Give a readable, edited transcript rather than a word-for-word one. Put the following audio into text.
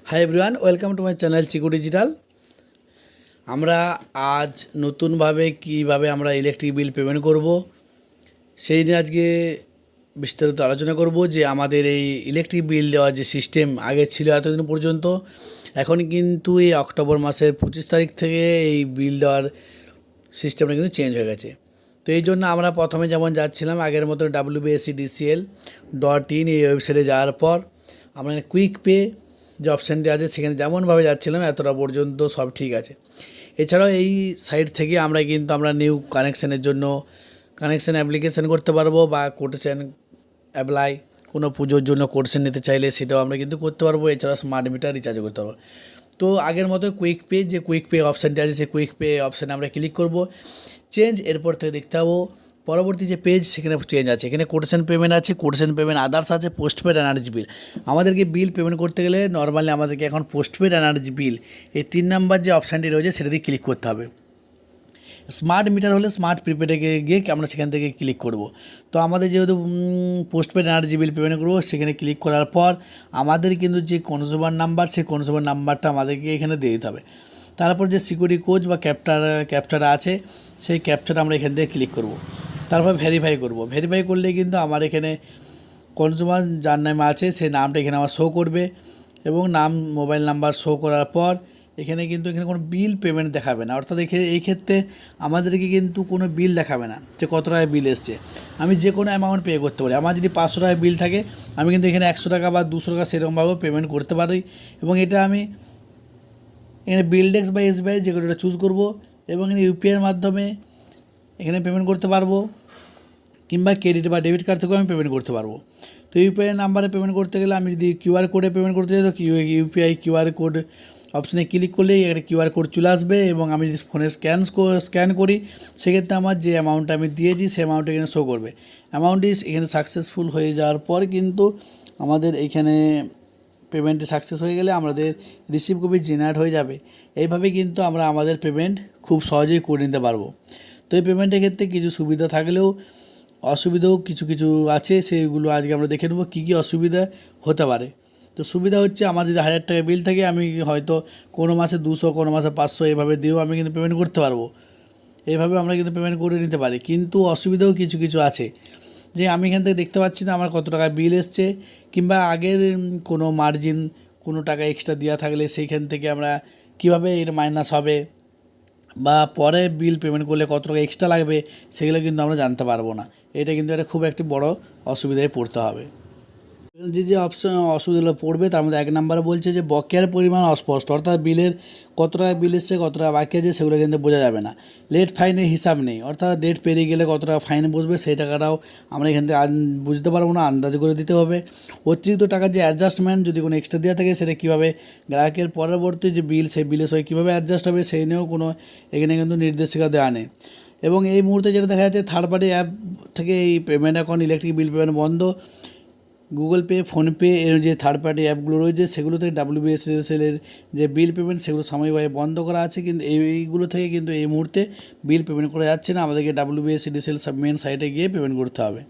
Hi everyone, welcome to my channel Chiku digital. আমরা আজ নতুনভাবে কিভাবে আমরা ইলেকট্রিক বিল পেমেন্ট করব সেই নিয়ে আজকে বিস্তারিত আলোচনা করব। যে আমাদের এই ইলেকট্রিক বিল দেওয়ার যে সিস্টেম আগে ছিল এতদিন পর্যন্ত, এখন কিন্তু এই অক্টোবর মাসের 25 তারিখ থেকে এই বিল দেওয়ার সিস্টেমটা কিন্তু চেঞ্জ হয়ে গেছে। তো এই জন্য আমরা প্রথমে যেমন যাচ্ছিলাম আগের মতো wbscdcl.in এই ওয়েবসাইটে যাওয়ার পর আমরা কুইক পে যে অপশানটি আছে সেখানে যেমনভাবে যাচ্ছিলাম এতটা পর্যন্ত সব ঠিক আছে। এছাড়াও এই সাইট থেকে আমরা কিন্তু নিউ কানেকশানের জন্য কানেকশান অ্যাপ্লিকেশান করতে পারবো, বা কোটেশন অ্যাপ্লাই কোনো পুজোর জন্য কোটেশন নিতে চাইলে সেটাও আমরা কিন্তু করতে পারবো। এছাড়াও স্মার্ট মিটার রিচার্জ করতে পারবো। তো আগের মতো কুইক পে যে কুইক পে অপশানটি আছে সেই কুইক পে অপশানে আমরা ক্লিক করব, চেঞ্জ। এরপর থেকে দেখতে পাবো পরবর্তী যে পেজ সেখানে চেঞ্জ আছে, এখানে কোটেশন পেমেন্ট আছে, কোটেশন পেমেন্ট আদার্স আছে, পোস্টপেড এনার্জি বিল। আমাদেরকে বিল পেমেন্ট করতে গেলে নর্মালি আমাদেরকে এখন পোস্টপেড এনার্জি বিল এই 3 নাম্বার যে অপশানটি রয়েছে সেটা দিয়ে ক্লিক করতে হবে। স্মার্ট মিটার হলে স্মার্ট প্রিপেডে গিয়ে আমরা সেখান থেকে ক্লিক করব। তো আমাদের যেহেতু পোস্টপেড এনার্জি বিল পেমেন্ট করবো, সেখানে ক্লিক করার পর আমাদের কিন্তু যে কনজিউমার নাম্বার সেই কনজিউমার নাম্বারটা আমাদেরকে এখানে দিয়ে দিতে হবে। তারপর যে সিকিউরিটি কোড বা ক্যাপচার আছে সেই ক্যাপচার আমরা এখান থেকে ক্লিক করব। তারপর ভেরিফাই করব। ভেরিফাই করলে কিন্তু আমার এখানে কনজিউমার যার নামে আছে সেই নামটা এখানে আমার শো করবে, এবং নাম মোবাইল নাম্বার শো করার পর এখানে কোনো বিল পেমেন্ট দেখাবে না। অর্থাৎ এই ক্ষেত্রে আমাদেরকে কিন্তু কোনো বিল দেখাবে না যে কত টাকা বিল এসছে। আমি যে কোনো অ্যামাউন্ট পে করতে পারি। আমার যদি 500 টাকা বিল থাকে আমি কিন্তু এখানে 100 টাকা বা 200 টাকা সেরকমভাবেও পেমেন্ট করতে পারি, এবং এটা আমি এখানে বিলডেক্স বা এসবিআই যে কোনোটা চুজ করব, এবং এখানে ইউপিআইয়ের মাধ্যমে এখানে পেমেন্ট করতে পারবো, কিংবা ক্রেডিট বা ডেবিট কার্ড থেকেও আমি পেমেন্ট করতে পারবো। তো ইউপিআই নাম্বারে পেমেন্ট করতে গেলে আমি যদি কিউআর কোডে পেমেন্ট করতে চাই তো ইউপিআই কিউআর কোড অপশানে ক্লিক করলেই একটা কিউআর কোড চলে আসবে, এবং আমি যদি ফোনে স্ক্যান করি সেক্ষেত্রে আমার যে অ্যামাউন্টটা আমি দিয়েছি সেই অ্যামাউন্ট এখানে শো করবে। অ্যামাউন্টটি এখানে সাকসেসফুল হয়ে যাওয়ার পর কিন্তু আমাদের এখানে পেমেন্টটি সাকসেস হয়ে গেলে আমাদের রিসিভ কপি জেনারেট হয়ে যাবে। এইভাবে কিন্তু আমরা আমাদের পেমেন্ট খুব সহজেই করে নিতে পারবো। তো এই পেমেন্টের ক্ষেত্রে কিছু সুবিধা থাকলেও অসুবিধাও কিছু আছে, সেইগুলো আজকে আমরা দেখে নেব কী কী অসুবিধা হতে পারে। তো সুবিধা হচ্ছে, আমার যদি 1000 টাকা বিল থাকে আমি হয়তো কোনো মাসে 200, কোনো মাসে 500 এভাবে দিয়েও আমি কিন্তু পেমেন্ট করতে পারবো। এইভাবে আমরা কিন্তু পেমেন্ট করে নিতে পারি। কিন্তু অসুবিধাও কিছু আছে, যে আমি এখান থেকে দেখতে পাচ্ছি না আমার কত টাকা বিল এসছে, কিংবা আগের কোনো মার্জিন কোনো টাকা এক্সট্রা দেওয়া থাকলে সেইখান থেকে আমরা কীভাবে এর মাইনাস হবে, বা পরে বিল পেমেন্ট করলে কত টাকা এক্সট্রা লাগবে সেগুলো কিন্তু আমরা জানতে পারবো না। এটা কিন্তু খুব একটি বড় অসুবিধায় পড়তে হবে। যে অসুবিধাগুলো পড়বে তার মধ্যে 1 নম্বরে বলছে যে বকেয়ার পরিমাণ অস্পষ্ট, অর্থাৎ বিলের কত টাকা বিল এসছে, কত টাকা বাকি আছে সেগুলো কিন্তু বোঝা যাবে না। লেট ফাইনের হিসাব নেই, অর্থাৎ ডেট পেরিয়ে গেলে কত টাকা ফাইন বসবে সেই টাকাটাও আমরা এখান থেকে বুঝতে পারবো না, আন্দাজ করে দিতে হবে। অতিরিক্ত টাকার যে অ্যাডজাস্টমেন্ট যদি কোনো এক্সট্রা দেওয়া থাকে সেটা কীভাবে গ্রাহকের পরবর্তী যে বিল সেই বিলের সঙ্গে কীভাবে অ্যাডজাস্ট হবে সেই নিয়েও কোনো এখানে কিন্তু নির্দেশিকা দেওয়া নেই। এবং এই মুহূর্তে যেটা দেখা যাচ্ছে থার্ড পার্টি অ্যাপ থেকে এই পেমেন্ট এখন ইলেকট্রিক বিল পেমেন্ট বন্ধ। গুগল পে, ফোনপে এর যে থার্ড পার্টি অ্যাপগুলো রয়েছে সেগুলো থেকে WBSL-এর যে বিল পেমেন্ট সেগুলো সাময়িকভাবে বন্ধ করা আছে, কিন্তু এইগুলো থেকে কিন্তু এই মুহূর্তে বিল পেমেন্ট করা যাচ্ছে না। আমাদেরকে WBSL মেন সাইটে গিয়ে পেমেন্ট করতে হবে।